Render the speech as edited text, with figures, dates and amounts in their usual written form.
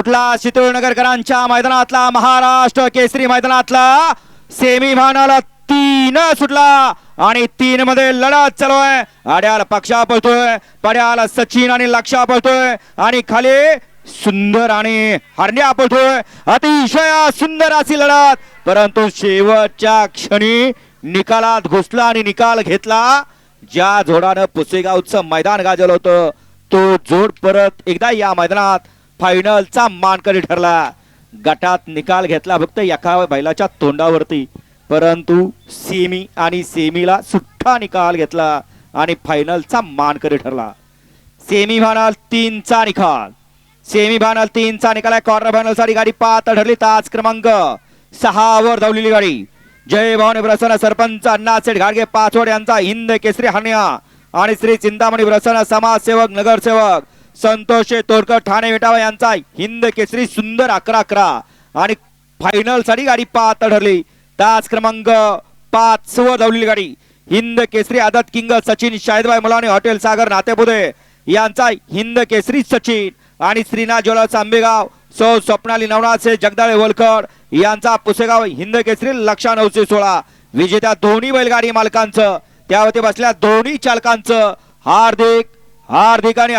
सुटला शितोळनगरकरांच्या मैदानातला महाराष्ट्र केसरी मैदानातला सेमीफायनल 3 सुटला आणि 3 मध्ये लढत चालू आहे। आड्याला पक्षा पळतोय, पड्याला सचिन आणि लक्षा पळतोय आणि खाली सुंदर आणि हरण्या पळतोय। अतिशय सुंदर अशी लढत, परंतु शेवटच्या क्षणी निकालात घुसला आणि निकाल घेतला। ज्या जोडानं पुसेगावचं मैदान गाजवलं होतं तो जोड परत एकदा या मैदानात फायनलचा मानकरी ठरला। गटात निकाल घेतला फक्त एका बैलाच्या तोंडावरती, परंतु सेमी आणि सेमीला सुट्टा निकाल घेतला आणि फायनलचा मानकरी ठरला। सेमीफायनल 3 चा निकाल, सेमीफायनल 3 चा निकाल आहे। क्वार्टर फायनल साठी गाडी पात्र ठरली। तास क्रमांक 6 वर धावलेली गाडी जय भवानी प्रसन्न सरपंच अण्णासेठ घाडगे पाचवड यांचा हिंद केसरी हरण्या आणि श्री चिंतामणी प्रसन्न समाजसेवक नगरसेवक संतोष तोरकर ठाणे विटावा यांचा हिंद केसरी सुंदर 11-11 आणि फायनल साठी गाडी पात्र ठरली। तास क्रमांक 5 वर धावलेली गाडी हिंद केसरी आदत किंग सचिन शाहिदबाई मुलानी हॉटेल सागर नातेपुते यांचा हिंद केसरी सचिन आणि श्रीनाथ ज्वेलर्स आंबेगाव सौ स्वप्नाली नवनाथचे जगदाळे वलकर यांचा पुसेगाव हिंद केसरी लक्षा 916। विजेत्या दोन्ही बैलगाडी मालकांचं त्यावरती बसल्या दोन्ही चालकांचं हार्दिक हार्दिक आणि